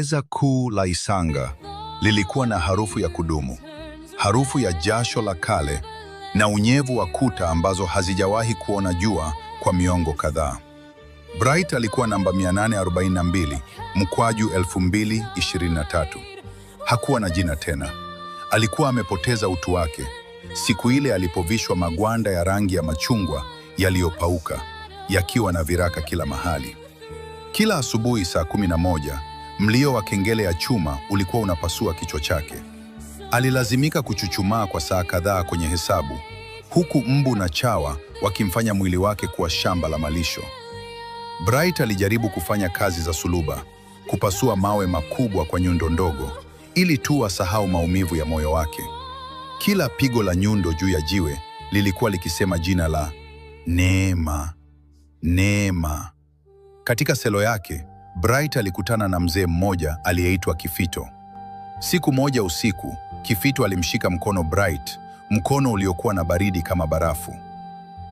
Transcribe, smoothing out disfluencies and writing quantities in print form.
Gereza kuu la Isanga lilikuwa na harufu ya kudumu, harufu ya jasho la kale na unyevu wa kuta ambazo hazijawahi kuona jua kwa miongo kadhaa. Bright alikuwa namba 842 mkwaju 2023. Hakuwa na jina tena. Alikuwa amepoteza utu wake siku ile alipovishwa magwanda ya rangi ya machungwa yaliyopauka, yakiwa na viraka kila mahali. Kila asubuhi saa 11, mlio wa kengele ya chuma ulikuwa unapasua kichwa chake. Alilazimika kuchuchumaa kwa saa kadhaa kwenye hesabu, huku mbu na chawa wakimfanya mwili wake kuwa shamba la malisho. Bright alijaribu kufanya kazi za suluba, kupasua mawe makubwa kwa nyundo ndogo, ili tu asahau maumivu ya moyo wake. Kila pigo la nyundo juu ya jiwe lilikuwa likisema jina la Neema, Neema. Katika selo yake, Bright alikutana na mzee mmoja aliyeitwa Kifito. Siku moja usiku, Kifito alimshika mkono Bright, mkono uliokuwa na baridi kama barafu.